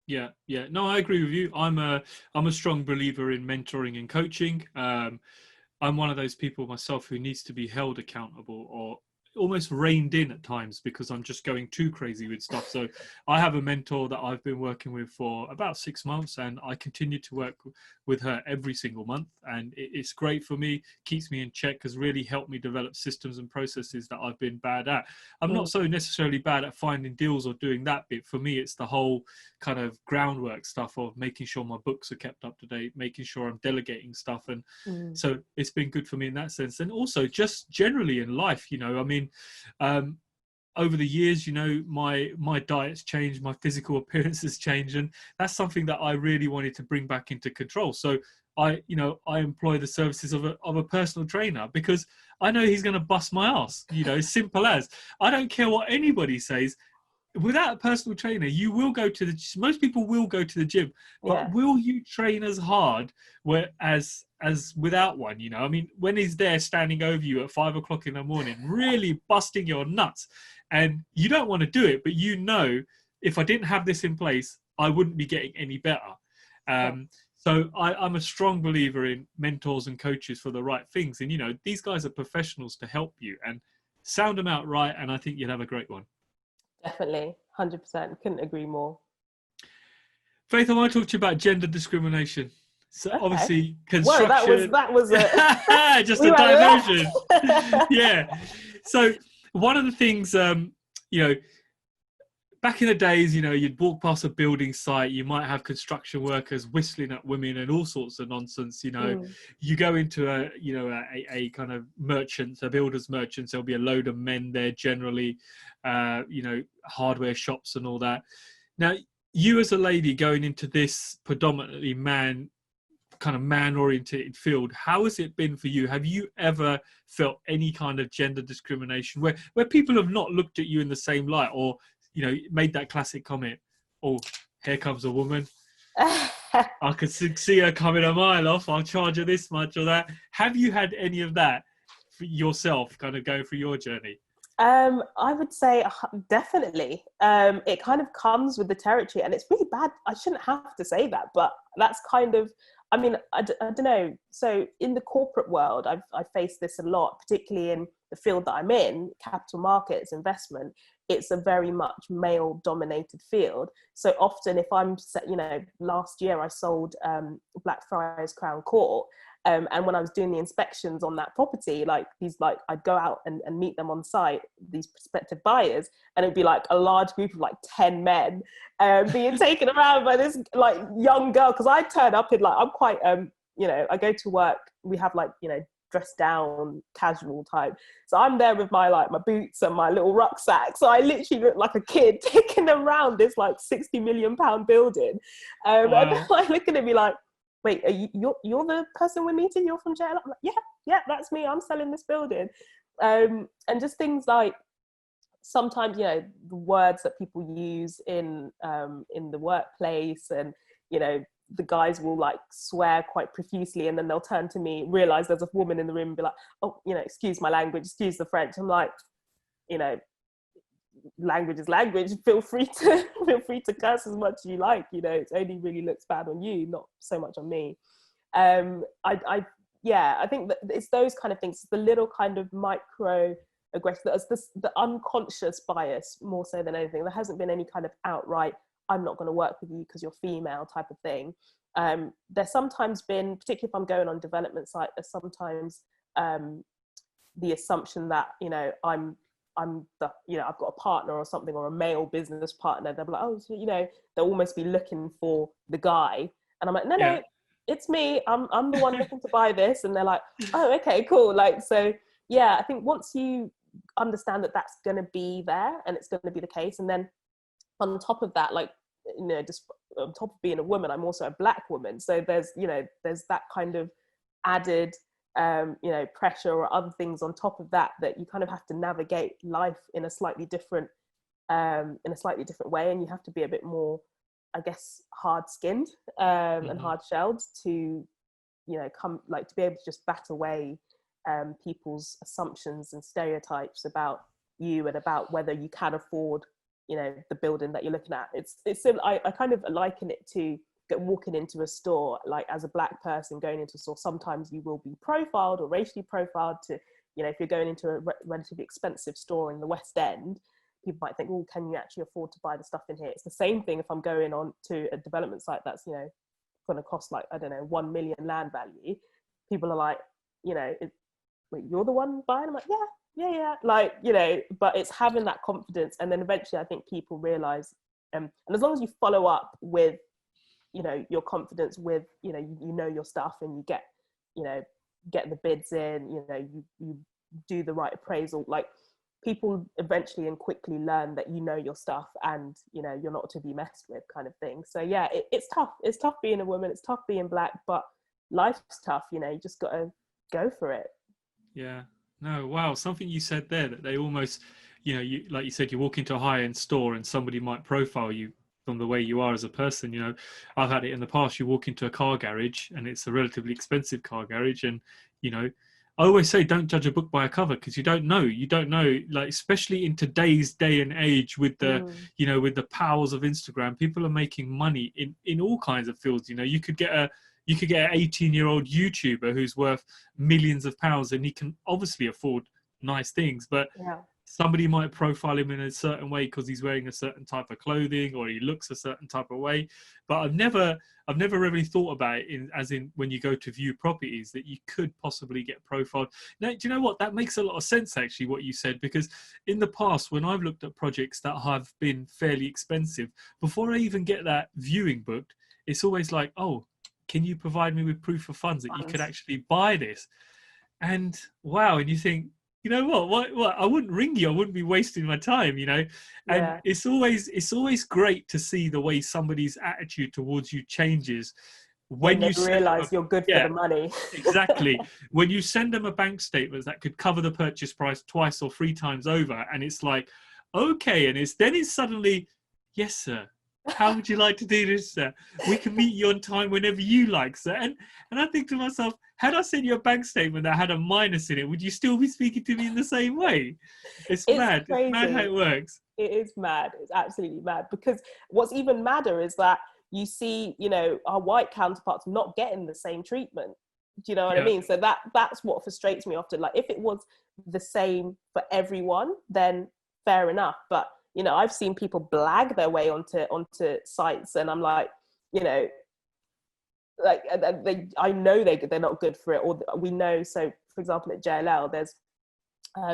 [SPEAKER 1] Yeah. No, I agree with you. I'm a strong believer in mentoring and coaching. I'm one of those people myself who needs to be held accountable, or almost reined in at times, because I'm just going too crazy with stuff. So I have a mentor that I've been working with for about 6 months, and I continue to work with her every single month, and it's great for me, keeps me in check, has really helped me develop systems and processes that I've been bad at. I'm not so necessarily bad at finding deals or doing that bit. For me, it's the whole kind of groundwork stuff of making sure my books are kept up to date, making sure I'm delegating stuff. And so it's been good for me in that sense. And also just generally in life, I mean, over the years, my diet's changed, my physical appearance has changed, and that's something that I really wanted to bring back into control. So I employ the services of a personal trainer, because I know he's going to bust my ass. Simple as. I don't care what anybody says. Without a personal trainer, you will go to most people will go to the gym, but will you train as hard as without one? I mean, when he's there standing over you at 5 o'clock in the morning, really busting your nuts, and you don't want to do it, but if I didn't have this in place, I wouldn't be getting any better. So I'm a strong believer in mentors and coaches for the right things. And, these guys are professionals to help you, and sound them out right, and I think you'll have a great one.
[SPEAKER 2] Definitely, 100%. Couldn't agree more.
[SPEAKER 1] Faith, I want to talk to you about gender discrimination. So obviously,
[SPEAKER 2] construction. Whoa, that was
[SPEAKER 1] just a diversion. Yeah. So one of the things, back in the days, you'd walk past a building site, you might have construction workers whistling at women and all sorts of nonsense. You go into a kind of merchant, a builder's merchant, there'll be a load of men there generally, hardware shops and all that. Now, you as a lady going into this predominantly man-oriented field, how has it been for you? Have you ever felt any kind of gender discrimination where people have not looked at you in the same light, or made that classic comment, "Oh, here comes a woman. I could see her coming a mile off. I'll charge her this much," or that. Have you had any of that for yourself, kind of going through your journey?
[SPEAKER 2] I would say definitely. It kind of comes with the territory, and it's really bad. I shouldn't have to say that, but that's kind of, I mean, I don't know. So in the corporate world, I've faced this a lot, particularly in the field that I'm in, capital markets, investment. It's a very much male dominated field. So often if I'm, last year I sold Blackfriars Crown Court. And when I was doing the inspections on that property, I'd go out and meet them on site, these prospective buyers, and it'd be like a large group of 10 men being taken around by this young girl. Cause I turn up in I'm quite, I go to work, we have dressed down, casual type. So I'm there with my boots and my little rucksack. So I literally look like a kid taking them around this like £60 million building. And they're like looking at me like, wait, you're the person we're meeting? You're from JLL? I'm like, yeah, that's me. I'm selling this building. And just things like, sometimes, you know, the words that people use in the workplace, and, you know, the guys will like swear quite profusely, and then they'll turn to me, realize there's a woman in the room, and be like, oh, you know, excuse my language, excuse the French. I'm like, you know, language is language. Feel free to curse as much as you like. You know, it only really looks bad on you, not so much on me. I think that it's those kind of things, the little kind of micro aggression, the unconscious bias more so than anything. There hasn't been any kind of outright, I'm not going to work with you because you're female type of thing. There's sometimes been, particularly if I'm going on development site, there's sometimes the assumption that, you know, I'm the, you know, I've got a partner or something, or a male business partner. They'll be like, oh, so, you know, they'll almost be looking for the guy, and I'm like, no, it's me. I'm the one looking to buy this. And they're like, oh, okay, cool. Like, so yeah, I think once you understand that that's going to be there and it's going to be the case, and then on top of that, like, you know, just on top of being a woman, I'm also a Black woman. So there's, you know, there's that kind of added, you know, pressure or other things on top of that, that you kind of have to navigate life in a slightly different way. And you have to be a bit more, I guess, hard-skinned and hard-shelled to, you know, to be able to just bat away people's assumptions and stereotypes about you and about whether you can afford, you know, the building that you're looking at. I kind of liken it to walking into a store. Like, as a Black person going into a store, sometimes you will be profiled or racially profiled to, you know, if you're going into a relatively expensive store in the West End, people might think, oh, can you actually afford to buy the stuff in here? It's the same thing if I'm going on to a development site that's, you know, going to cost like, I don't know, 1 million land value. People are like, you know, wait, you're the one buying? I'm like, yeah, like, you know, but it's having that confidence. And then eventually I think people realize, and as long as you follow up with, you know, your confidence with, you know, you know your stuff, and you get the bids in, you know, you do the right appraisal, like, people eventually and quickly learn that you know your stuff, and, you know, you're not to be messed with, kind of thing. So yeah, it's tough being a woman, it's tough being Black, but life's tough, you know, you just got to go for it.
[SPEAKER 1] Yeah. No, wow. Something you said there, that they almost, you know, you, like you said, you walk into a high-end store and somebody might profile you from the way you are as a person. You know, I've had it in the past. You walk into a car garage and it's a relatively expensive car garage, and, you know, I always say, don't judge a book by a cover, because you don't know, like, especially in today's day and age with the, you know, with the powers of Instagram, people are making money in all kinds of fields. You know, you could get an 18-year-old YouTuber who's worth millions of pounds, and he can obviously afford nice things, but somebody might profile him in a certain way because he's wearing a certain type of clothing, or he looks a certain type of way. But I've never really thought about it as in when you go to view properties, that you could possibly get profiled. Now, do you know what? That makes a lot of sense, actually, what you said, because in the past, when I've looked at projects that have been fairly expensive, before I even get that viewing booked, it's always like, oh, can you provide me with proof of funds that you could actually buy this? And wow, and you think, you know what, I wouldn't ring you, I wouldn't be wasting my time, you know. And it's always great to see the way somebody's attitude towards you changes when you
[SPEAKER 2] realize you're good for the money.
[SPEAKER 1] Exactly. When you send them a bank statement that could cover the purchase price twice or 3 times over, and it's like, okay, and it's suddenly, yes sir, how would you like to do this, sir? We can meet you on time whenever you like, sir. And I think to myself, had I sent you a bank statement that had a minus in it, would you still be speaking to me in the same way? It's mad.
[SPEAKER 2] Crazy.
[SPEAKER 1] It's mad how it works.
[SPEAKER 2] It is mad. It's absolutely mad. Because what's even madder is that you see, you know, our white counterparts not getting the same treatment. Do you know what I mean? So that's what frustrates me often. Like, if it was the same for everyone, then fair enough. But, you know, I've seen people blag their way onto sites, and I'm like, you know, like, I know they're not good for it, or we know. So, for example, at JLL, there's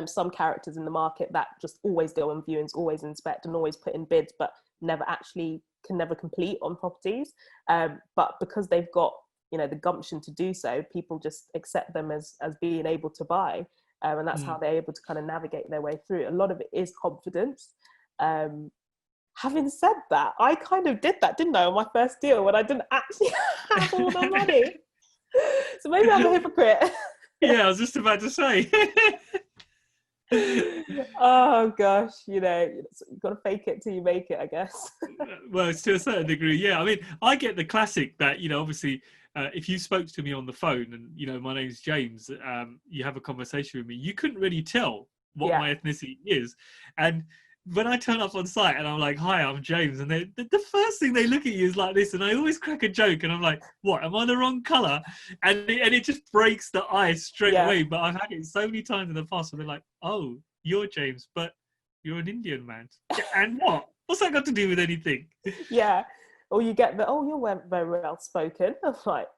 [SPEAKER 2] some characters in the market that just always go on viewings, always inspect, and always put in bids, but can never complete on properties. But because they've got you know, the gumption to do so, people just accept them as being able to buy. And that's how they're able to kind of navigate their way through. A lot of it is confidence. Having said that, I kind of did that, didn't I, on my first deal when I didn't actually have all the money. So maybe I'm a hypocrite.
[SPEAKER 1] Yeah, I was just about to say.
[SPEAKER 2] Oh gosh, you know, you've got to fake it till you make it, I guess.
[SPEAKER 1] Well, it's to a certain degree, yeah. I mean, I get the classic that, you know, obviously, if you spoke to me on the phone and, you know, my name's James, you have a conversation with me, you couldn't really tell what my ethnicity is. And when I turn up on site and I'm like, hi, I'm James, and the first thing they look at you is like this, and I always crack a joke, and I'm like, what, am I the wrong colour? And it just breaks the ice straight away. But I've had it so many times in the past where they're like, oh, you're James, but you're an Indian man. And what? What's that got to do with anything?
[SPEAKER 2] Yeah. Or you get the, oh, you're very well spoken. I'm like,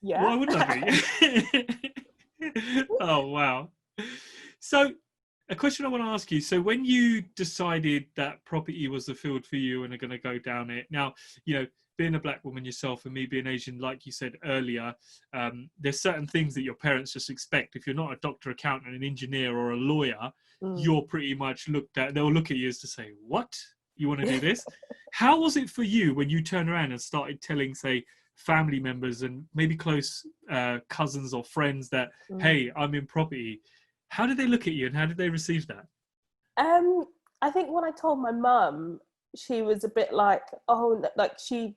[SPEAKER 2] yeah.
[SPEAKER 1] Why wouldn't I be? Oh, wow. So, a question I want to ask you. So when you decided that property was the field for you and are going to go down it, now, you know, being a black woman yourself and me being Asian, like you said earlier, there's certain things that your parents just expect. If you're not a doctor, accountant, an engineer or a lawyer, you're pretty much looked at, they'll look at you as to say, what? You want to do this? How was it for you when you turned around and started telling, say, family members and maybe close cousins or friends that, hey, I'm in property? How did they look at you and how did they receive that?
[SPEAKER 2] I think when I told my mum, she was a bit like, oh, like she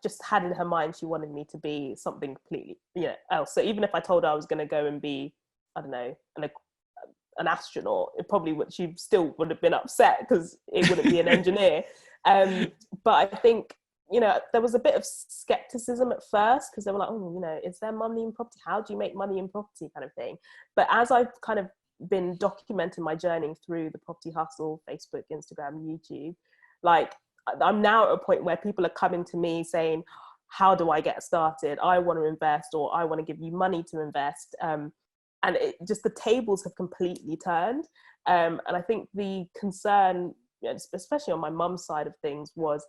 [SPEAKER 2] just had in her mind she wanted me to be something completely, you know, else. So even if I told her I was going to go and be, I don't know, an astronaut, it probably would, she still would have been upset because it wouldn't be an engineer. But I think, you know, there was a bit of skepticism at first because they were like, oh, you know, is there money in property? How do you make money in property, kind of thing? But as I've kind of been documenting my journey through the Property Hustle, Facebook, Instagram, YouTube, like I'm now at a point where people are coming to me saying, how do I get started? I want to invest, or I want to give you money to invest. And it just, the tables have completely turned. And I think the concern, especially on my mum's side of things, was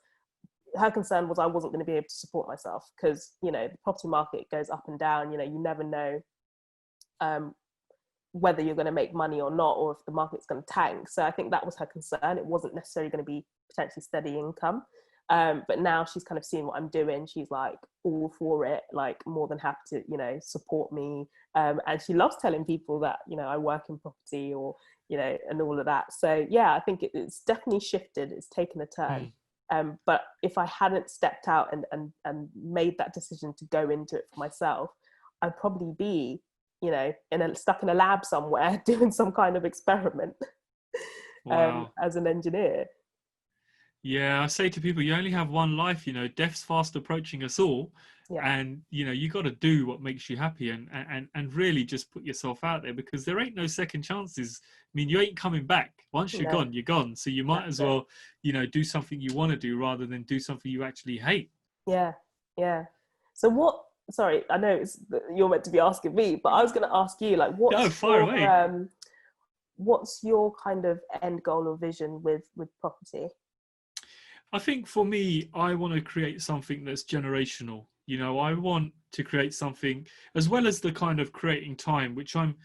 [SPEAKER 2] her concern was I wasn't going to be able to support myself because, you know, the property market goes up and down. You know, you never know whether you're going to make money or not, or if the market's going to tank. So I think that was her concern. It wasn't necessarily going to be potentially steady income. But now she's kind of seeing what I'm doing. She's like all for it, like more than happy to, you know, support me. And she loves telling people that, you know, I work in property, or, you know, and all of that. So yeah, I think it's definitely shifted. It's taken a turn. But if I hadn't stepped out and made that decision to go into it for myself, I'd probably be, you know, stuck in a lab somewhere doing some kind of experiment. Wow. As an engineer.
[SPEAKER 1] Yeah, I say to people, you only have one life, you know, death's fast approaching us all. Yeah. And, you know, you got to do what makes you happy and really just put yourself out there, because there ain't no second chances. I mean, you ain't coming back. Once you're gone, you're gone. So you might as well, you know, do something you want to do rather than do something you actually hate.
[SPEAKER 2] Yeah, yeah. So sorry, I know you're meant to be asking me, but I was going to ask you, like, what's your kind of end goal or vision with property?
[SPEAKER 1] I think for me, I want to create something that's generational. You know, I want to create something, as well as the kind of creating time, which I'm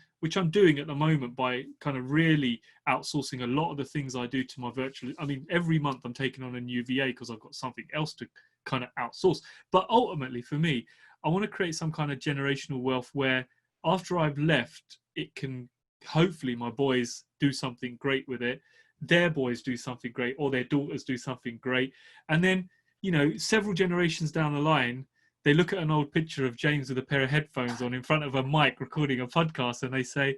[SPEAKER 1] doing at the moment by kind of really outsourcing a lot of the things I do to my virtual. I mean, every month I'm taking on a new VA because I've got something else to kind of outsource. But ultimately for me, I want to create some kind of generational wealth where after I've left, it can, hopefully my boys do something great with it. Their boys do something great, or their daughters do something great. And then, you know, several generations down the line, they look at an old picture of James with a pair of headphones on in front of a mic recording a podcast, and they say,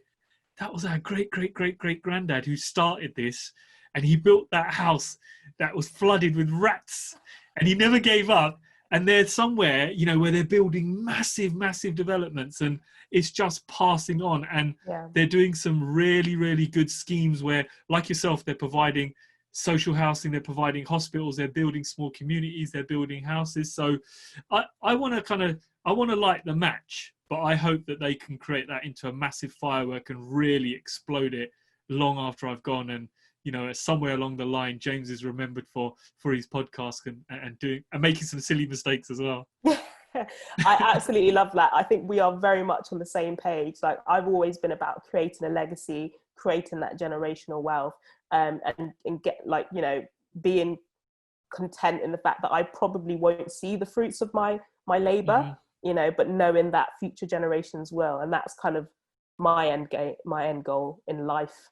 [SPEAKER 1] that was our great, great, great, great granddad who started this. And he built that house that was flooded with rats, and he never gave up. And they're somewhere, you know, where they're building massive, massive developments, and it's just passing on. And they're doing some really, really good schemes where, like yourself, they're providing social housing, they're providing hospitals, they're building small communities, they're building houses. So I want to light the match, but I hope that they can create that into a massive firework and really explode it long after I've gone. And, you know, somewhere along the line, James is remembered for his podcast and making some silly mistakes as well.
[SPEAKER 2] I absolutely love that. I think we are very much on the same page. Like, I've always been about creating a legacy, creating that generational wealth, and get, like, you know, being content in the fact that I probably won't see the fruits of my labor, you know, but knowing that future generations will. And that's kind of my end goal in life.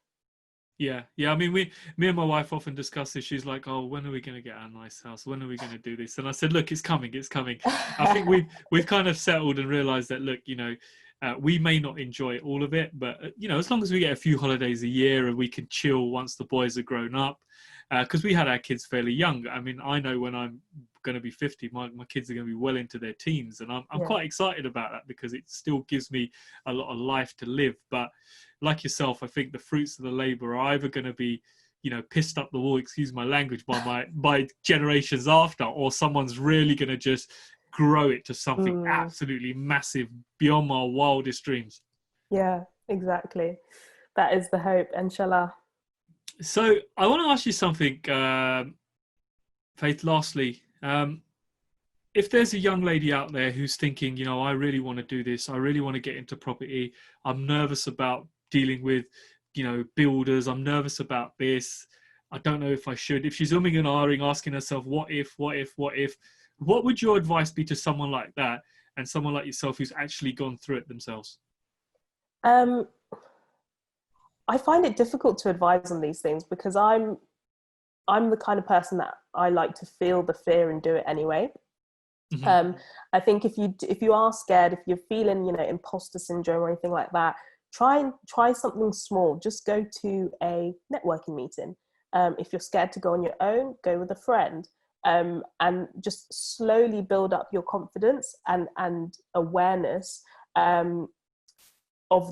[SPEAKER 1] Yeah. I mean, me and my wife often discuss this. She's like, "Oh, when are we going to get our nice house? When are we going to do this?" And I said, "Look, it's coming. It's coming." I think we've kind of settled and realised that, look, you know, we may not enjoy all of it, but you know, as long as we get a few holidays a year and we can chill once the boys are grown up, because we had our kids fairly young. I mean, I know when I'm going to be 50, my kids are going to be well into their teens, and I'm quite excited about that, because it still gives me a lot of life to live. But like yourself, I think the fruits of the labor are either going to be, you know, pissed up the wall, excuse my language, by my generations after, or someone's really going to just grow it to something absolutely massive beyond my wildest dreams.
[SPEAKER 2] Yeah, exactly. That is the hope, inshallah.
[SPEAKER 1] So I want to ask you something, Faith, lastly. If there's a young lady out there who's thinking, you know, I really want to do this, I really want to get into property, I'm nervous about dealing with, you know, builders, I'm nervous about this, I don't know if I should. If she's umming and ahhing, asking herself, what if, what would your advice be to someone like that, and someone like yourself who's actually gone through it themselves?
[SPEAKER 2] I find it difficult to advise on these things, because I'm the kind of person that I like to feel the fear and do it anyway. I think if you are scared, if you're feeling, you know, imposter syndrome or anything like that, try something small. Just go to a networking meeting. If you're scared to go on your own, go with a friend, and just slowly build up your confidence and awareness of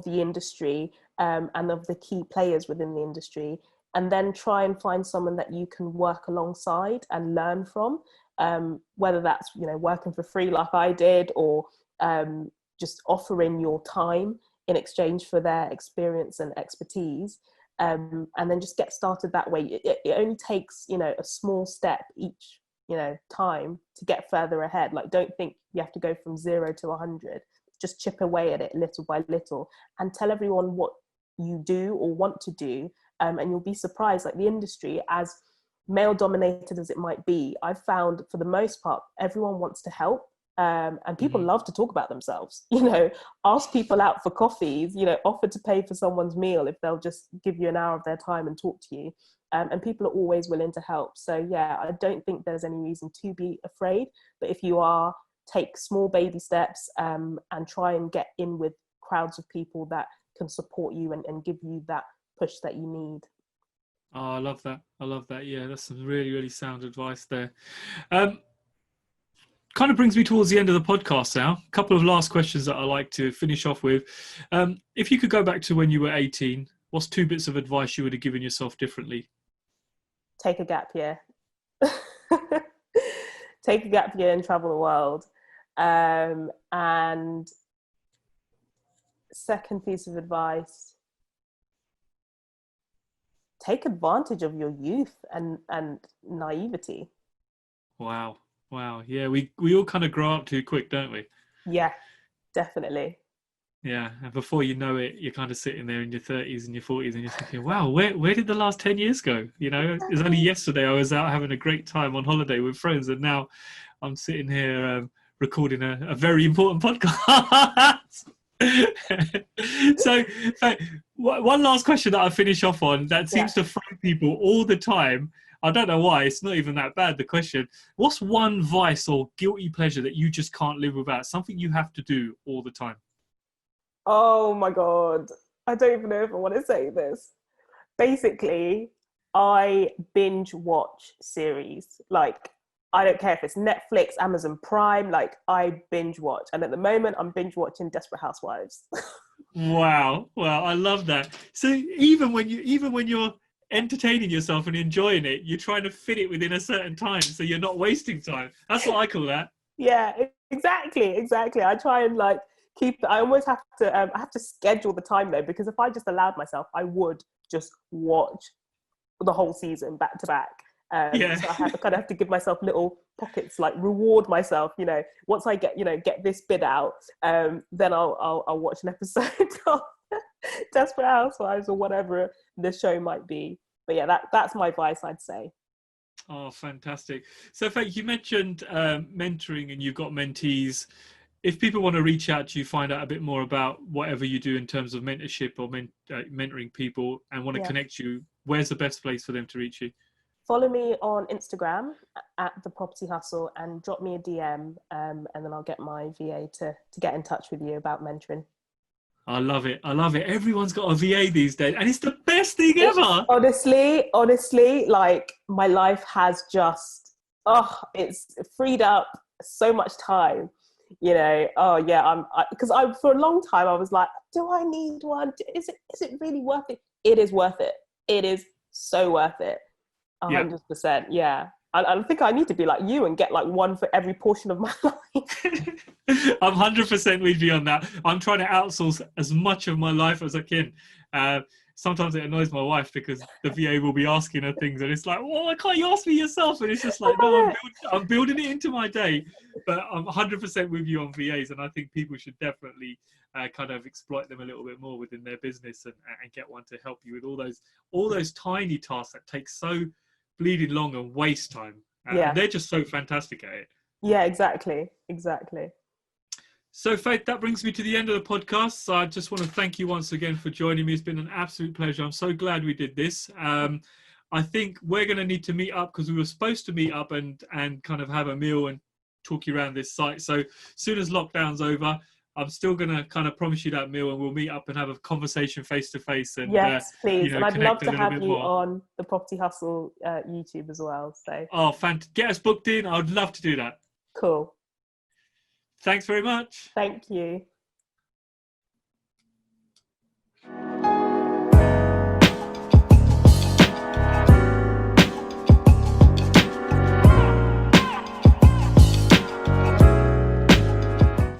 [SPEAKER 2] the industry, and of the key players within the industry, and then try and find someone that you can work alongside and learn from, whether that's, you know, working for free like I did, or just offering your time in exchange for their experience and expertise, and then just get started that way. It only takes, you know, a small step each, you know, time to get further ahead. Like, don't think you have to go from 0 to 100. Just chip away at it little by little, and tell everyone what you do or want to do, and you'll be surprised. Like, the industry, as male dominated as it might be, I've found for the most part everyone wants to help, and people love to talk about themselves. You know, ask people out for coffees, you know, offer to pay for someone's meal if they'll just give you an hour of their time and talk to you, and people are always willing to help. So yeah, I don't think there's any reason to be afraid, but if you are, take small baby steps, and try and get in with crowds of people that can support you and give you that push that you need.
[SPEAKER 1] Oh, I love that. Yeah, that's some really, really sound advice there. Kind of brings me towards the end of the podcast now. A couple of last questions that I like to finish off with. If you could go back to when you were 18, what's 2 bits of advice you would have given yourself differently?
[SPEAKER 2] Take a gap year. Take a gap year and travel the world. And second piece of advice, take advantage of your youth and naivety.
[SPEAKER 1] Wow. Yeah, we all kind of grow up too quick, don't we?
[SPEAKER 2] Yeah, definitely.
[SPEAKER 1] Yeah, and before you know it, you're kind of sitting there in your 30s and your 40s and you're thinking, wow, where did the last 10 years go? You know, it was only yesterday I was out having a great time on holiday with friends, and now I'm sitting here recording a very important podcast. So one last question that I finish off on that seems to throw people all the time. I don't know why. It's not even that bad, the question. What's one vice or guilty pleasure that you just can't live without? Something you have to do all the time?
[SPEAKER 2] Oh my God. I don't even know if I want to say this. Basically, I binge watch series. Like, I don't care if it's Netflix, Amazon Prime, like, I binge watch. And at the moment, I'm binge watching Desperate Housewives.
[SPEAKER 1] Wow, I love that. So even when you're entertaining yourself and enjoying it, you're trying to fit it within a certain time, so you're not wasting time. That's what I call that.
[SPEAKER 2] Yeah, exactly. I try and like I almost have to I have to schedule the time though, because if I just allowed myself, I would just watch the whole season back to back. So I kind of have to give myself little pockets, like reward myself, you know, once I get, you know, get this bid out, then I'll watch an episode of Desperate Housewives or whatever the show might be. But yeah, that's my advice, I'd say.
[SPEAKER 1] Oh, fantastic. So Faith, you mentioned mentoring, and you've got mentees. If people want to reach out to you, find out a bit more about whatever you do in terms of mentorship or mentoring people, and want to connect you, where's the best place for them to reach you?
[SPEAKER 2] Follow me on Instagram at @thepropertyhustle and drop me a DM, and then I'll get my VA to get in touch with you about mentoring.
[SPEAKER 1] I love it. I love it. Everyone's got a VA these days, and it's the best thing ever.
[SPEAKER 2] Honestly, like my life has just, it's freed up so much time. You know, because for a long time I was like, do I need one? Is it really worth it? It is worth it. It is so worth it. 100%. Yeah. I think I need to be like you and get like one for every portion of my life.
[SPEAKER 1] I'm 100% with you on that. I'm trying to outsource as much of my life as I can. Sometimes it annoys my wife because the VA will be asking her things, and it's like, well, why can't you ask me yourself? And it's just like, no, I'm building it into my day. But I'm 100% with you on VAs, and I think people should definitely kind of exploit them a little bit more within their business, and get one to help you with all those tiny tasks that take so bleeding long and waste time. And they're just so fantastic at it.
[SPEAKER 2] Yeah, exactly.
[SPEAKER 1] So Faith, that brings me to the end of the podcast. So I just want to thank you once again for joining me. It's been an absolute pleasure. I'm so glad we did this. I think we're going to need to meet up, because we were supposed to meet up and kind of have a meal and talk you around this site. So as soon as lockdown's over, I'm still going to kind of promise you that meal, and we'll meet up and have a conversation face to face. And
[SPEAKER 2] yes, please.
[SPEAKER 1] You know,
[SPEAKER 2] and I'd love to have you
[SPEAKER 1] more
[SPEAKER 2] on the Property Hustle YouTube as well. So
[SPEAKER 1] get us booked in. I would love to do that.
[SPEAKER 2] Cool.
[SPEAKER 1] Thanks very much.
[SPEAKER 2] Thank you.